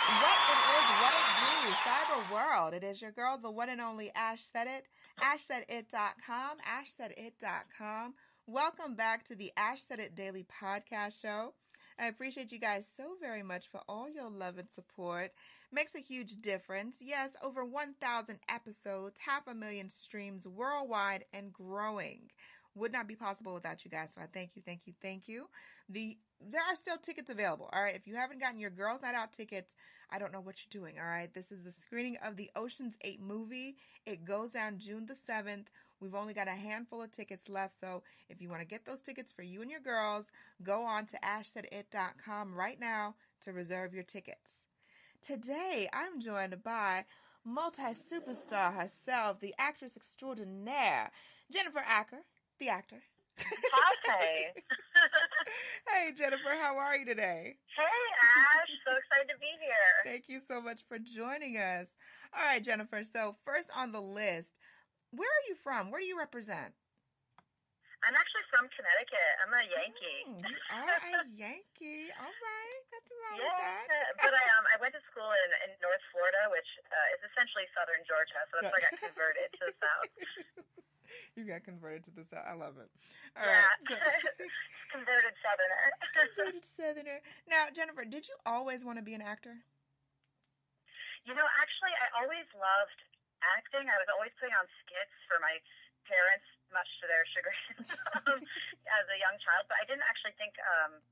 What it do, cyber world. It is your girl, the one and only Ash Said It, ashsaidit.com, ashsaidit.com. Welcome back to the Ash Said It Daily Podcast Show. I appreciate you guys so very much for all your love and support. Makes a huge difference. Yes, over 1,000 episodes, 500,000 streams worldwide and growing. Would not be possible without you guys, so I thank you. There are still tickets available, all right? If you haven't gotten your Girls Night Out tickets, I don't know what you're doing, all right? This is the screening of the Ocean's 8 movie. It goes down June the 7th. We've only got a handful of tickets left, so if you want to get those tickets for you and your girls, go on to ashsaidit.com right now to reserve your tickets. Today, I'm joined by multi-superstar herself, the actress extraordinaire, Jennifer Acker, the actor. Hi. Hey, Jennifer, how are you today? Hey, Ash. So excited to be here. Thank you so much for joining us. All right, Jennifer. So first on the list, where are you from? Where do you represent? I'm actually from Connecticut. I'm a Yankee. You are a Yankee. All right. Nothing wrong with that. But I went to school in North Florida, which is essentially southern Georgia. So that's why I got converted to the South. You got converted to the South. I love it. All right. So, converted Southerner. Converted Southerner. Now, Jennifer, did you always want to be an actor? You know, actually, I always loved acting. I was always putting on skits for my parents, much to their chagrin, as a young child. But I didn't actually think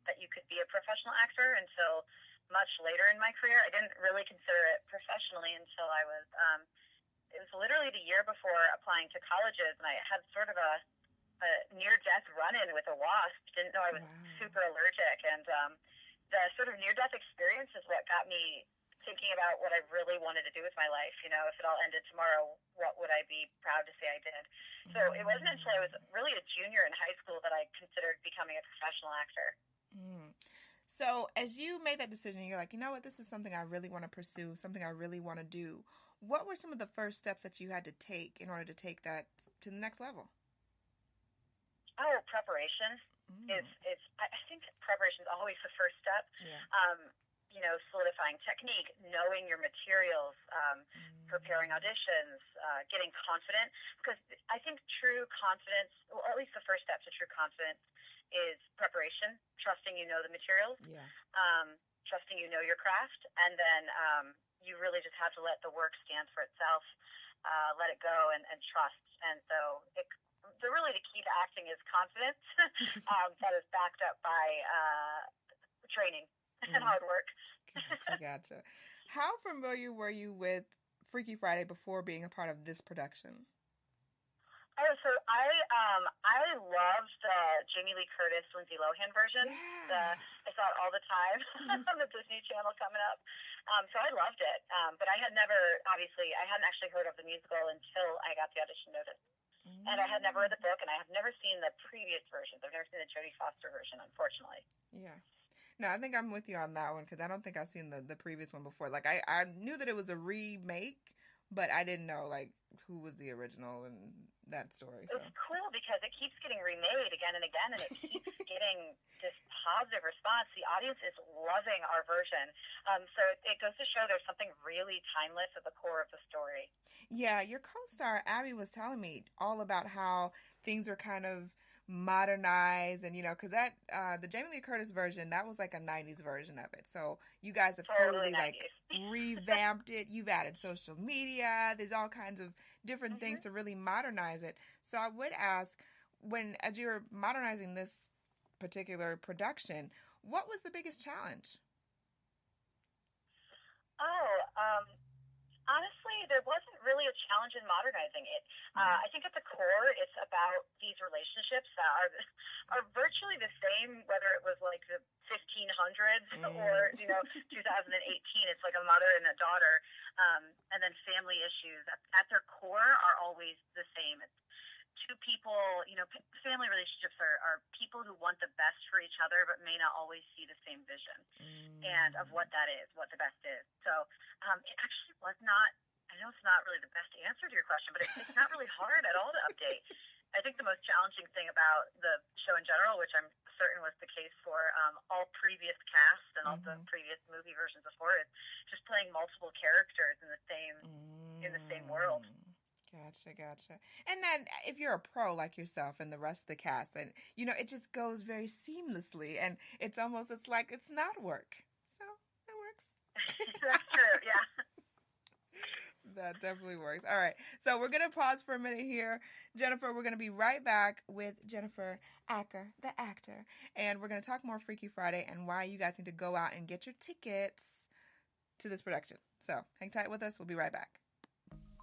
that you could be a professional actor until much later in my career. I didn't really consider it professionally until I was... it was literally the year before applying to colleges, and I had sort of a near-death run-in with a wasp. Didn't know I was super allergic, and the sort of near-death experience is what got me thinking about what I really wanted to do with my life. You know, if it all ended tomorrow, what would I be proud to say I did? So it wasn't until I was really a junior in high school that I considered becoming a professional actor. So as you made that decision, you're like, you know what, this is something I really want to pursue, something I really want to do. What were some of the first steps that you had to take in order to take that to the next level? Oh, preparation is I think preparation is always the first step. Yeah. You know, solidifying technique, knowing your materials, preparing auditions, getting confident. Because I think true confidence, or at least the first step to true confidence, is preparation, trusting you know the materials, trusting you know your craft, and then you really just have to let the work stand for itself, let it go, and trust. And so really the key to acting is confidence that is backed up by training and hard work. Gotcha. How familiar were you with Freaky Friday before being a part of this production? Oh, so I loved the Jamie Lee Curtis, Lindsay Lohan version. Yeah. I saw it all the time on the Disney Channel coming up. So I loved it. But I hadn't actually heard of the musical until I got the audition notice. And I had never read the book, and I have never seen the previous versions. I've never seen the Jodie Foster version, unfortunately. Yeah. No, I think I'm with you on that one, because I don't think I've seen the previous one before. Like, I knew that it was a remake, but I didn't know, like, who was the original and that story. So. It's cool because it keeps getting remade again and again, and it keeps getting this positive response. The audience is loving our version. So it goes to show there's something really timeless at the core of the story. Yeah, your co-star, Abby, was telling me all about how things were kind of modernized, and because that the Jamie Lee Curtis version, that was like a 90s version of it. So you guys have totally like revamped it. You've added social media. There's all kinds of different things to really modernize it. So I would ask, as you're modernizing this particular production, what was the biggest challenge? Honestly, there wasn't really a challenge in modernizing it. I think at the core, it's about these relationships that are virtually the same, whether it was like the 1500s or 2018. It's like a mother and a daughter, and then family issues at their core are always the same. It's two people. Family relationships are people who want the best for each other, but may not always see the same vision and of what that is, what the best is. So it actually was not. I know it's not really the best answer to your question, but it's not really hard at all to update. I think the most challenging thing about the show in general, which I'm certain was the case for all previous casts and all the previous movie versions before. It's just playing multiple characters in the same world. Gotcha. And then if you're a pro like yourself and the rest of the cast, then, it just goes very seamlessly, and it's like it's not work. So that works. That's true, yeah. That definitely works. All right. So we're going to pause for a minute here. Jennifer, we're going to be right back with Jennifer Acker, the actor. And we're going to talk more Freaky Friday and why you guys need to go out and get your tickets to this production. So hang tight with us. We'll be right back.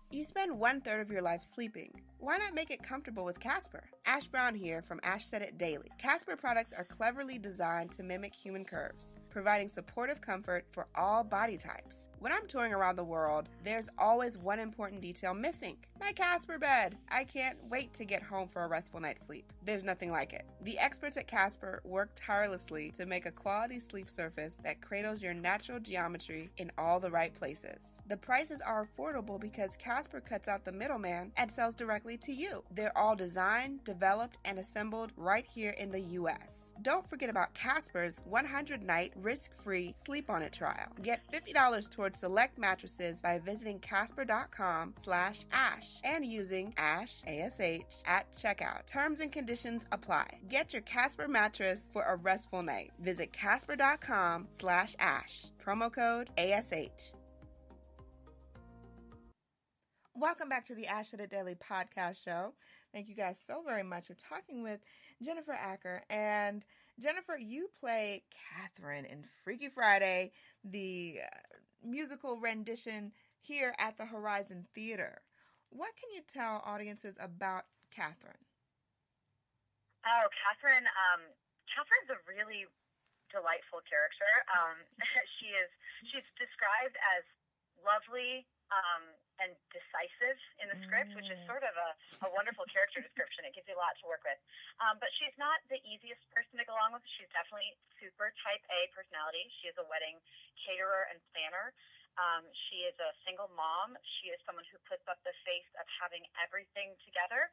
You spend 1/3 of your life sleeping. Why not make it comfortable with Casper? Ash Brown here from Ash Said It Daily. Casper products are cleverly designed to mimic human curves, providing supportive comfort for all body types. When I'm touring around the world, there's always one important detail missing. My Casper bed. I can't wait to get home for a restful night's sleep. There's nothing like it. The experts at Casper work tirelessly to make a quality sleep surface that cradles your natural geometry in all the right places. The prices are affordable because Casper cuts out the middleman and sells directly to you. They're all designed, developed, and assembled right here in the U.S. Don't forget about Casper's 100-night risk-free Sleep On It trial. Get $50 towards select mattresses by visiting casper.com/ash and using ASH, ASH, at checkout. Terms and conditions apply. Get your Casper mattress for a restful night. Visit casper.com/ash. Promo code ASH. Welcome back to the Ash Said It Daily podcast show. Thank you guys so very much for talking with Jennifer Acker. And Jennifer, you play Catherine in Freaky Friday, the musical rendition here at the Horizon Theatre. What can you tell audiences about Catherine? Oh, Catherine. Catherine's a really delightful character. She's described as lovely and decisive in the script, which is sort of a wonderful character description. It gives you a lot to work with. But she's not the easiest person to go along with. She's definitely super type A personality. She is a wedding caterer and planner. She is a single mom. She is someone who puts up the face of having everything together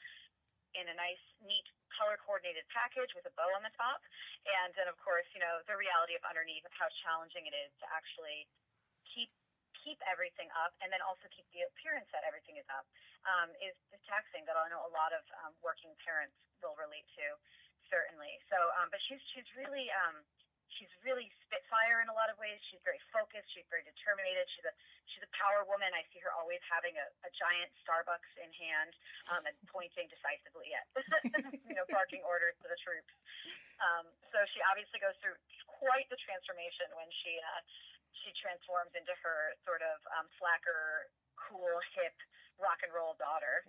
in a nice, neat, color-coordinated package with a bow on the top. And then, of course, the reality of underneath of how challenging it is to actually keep everything up, and then also keep the appearance that everything is up, is taxing, that I know a lot of working parents will relate to, certainly. So, but she's really spitfire in a lot of ways. She's very focused. She's very determined. She's a power woman. I see her always having a giant Starbucks in hand and pointing decisively at, barking orders to the troops. So she obviously goes through quite the transformation when she transforms into her sort of slacker, cool, hip, rock and roll daughter.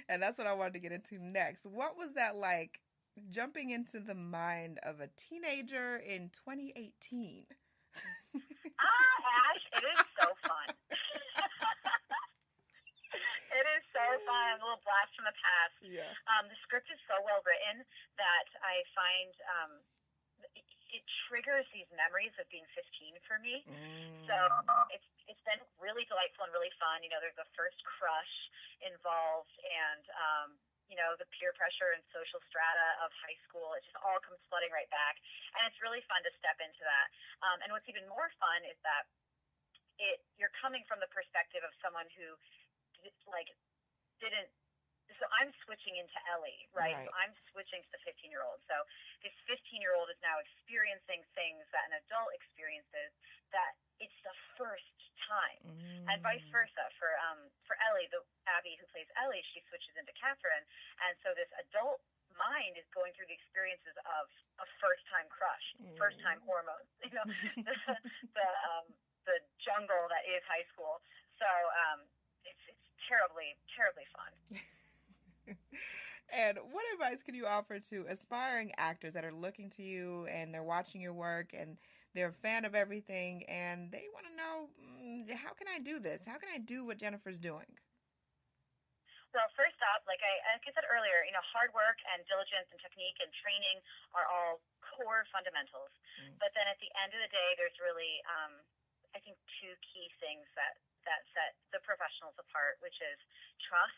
And that's what I wanted to get into next. What was that like, jumping into the mind of a teenager in 2018? Ash, it is so fun. It is so fun. A little blast from the past. Yeah. The script is so well written that I find it triggers these memories of being 15 for me. So it's been really delightful and really fun. There's a first crush involved, and the peer pressure and social strata of high school. It just all comes flooding right back, and it's really fun to step into that. And what's even more fun is that you're coming from the perspective of someone who didn't. So I'm switching into Ellie, right? So I'm switching to the 15-year-old. So this 15-year-old is now experiencing things that an adult experiences, that it's the first time. And vice versa. For Ellie, Abby who plays Ellie, she switches into Catherine. And so this adult mind is going through the experiences of a first-time crush, first-time hormones, the jungle that is high school. So it's terribly, terribly fun. And what advice can you offer to aspiring actors that are looking to you and they're watching your work and they're a fan of everything and they want to know, how can I do this? How can I do what Jennifer's doing? Well, first off, like I said earlier, hard work and diligence and technique and training are all core fundamentals. But then at the end of the day, there's really, I think, two key things that set the professionals apart, which is trust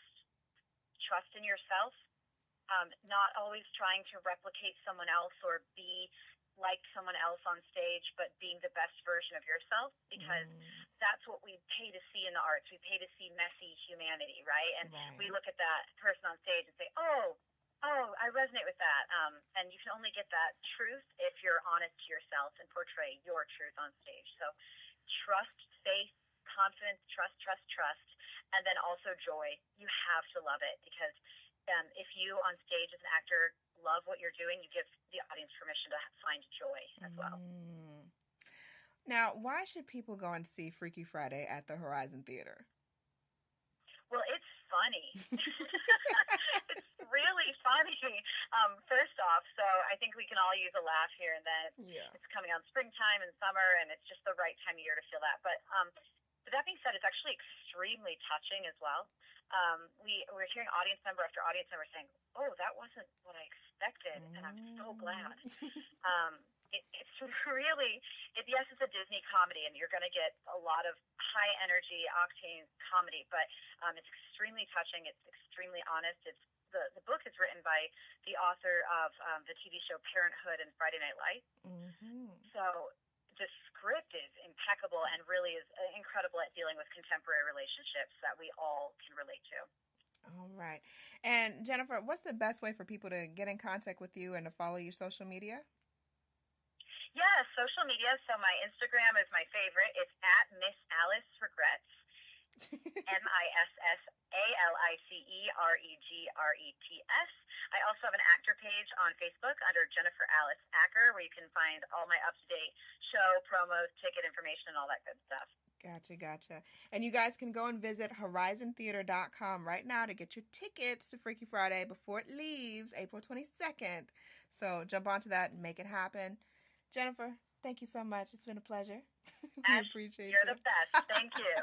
in yourself, not always trying to replicate someone else or be like someone else on stage, but being the best version of yourself, because that's what we pay to see in the arts. We pay to see messy humanity, right? And we look at that person on stage and say, oh, I resonate with that. And you can only get that truth if you're honest to yourself and portray your truth on stage. So trust, faith, confidence, trust, and then also joy. You have to love it, because if you on stage as an actor love what you're doing, you give the audience permission to find joy as well. Now, why should people go and see Freaky Friday at the Horizon Theatre? Well, it's funny. It's really funny. First off, so I think we can all use a laugh here and then. Yeah. It's coming on springtime and summer, and it's just the right time of year to feel that. But that being said, it's actually extremely touching as well. We're hearing audience member after audience member saying, oh, that wasn't what I expected, and I'm so glad. It's really, yes, it's a Disney comedy, and you're going to get a lot of high energy, octane comedy, but it's extremely touching. It's extremely honest. The book is written by the author of the TV show Parenthood and Friday Night Lights. So the script is impeccable and really is incredible at dealing with contemporary relationships that we all can relate to. All right. And Jennifer, what's the best way for people to get in contact with you and to follow your social media? Yeah, social media. So my Instagram is my favorite. It's at Miss Alice Regrets. MissAliceRegrets. I also have an actor page on Facebook under Jennifer Alice Acker, where you can find all my up-to-date show, promos, ticket information, and all that good stuff. Gotcha. And you guys can go and visit horizontheater.com right now to get your tickets to Freaky Friday before it leaves April 22nd. So jump onto that and make it happen. Jennifer, thank you so much. It's been a pleasure. We appreciate you. You're the best. Thank you.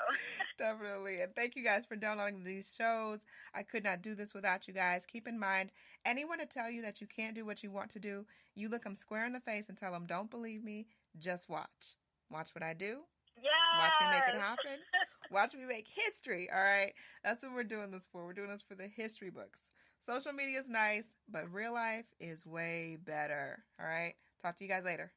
Definitely. And thank you guys for downloading these shows. I could not do this without you guys. Keep in mind, anyone to tell you that you can't do what you want to do, you look them square in the face and tell them, don't believe me, just watch. Watch what I do. Yes. Watch me make it happen. Watch me make history. All right. That's what we're doing this for. We're doing this for the history books. Social media is nice, but real life is way better. All right. Talk to you guys later.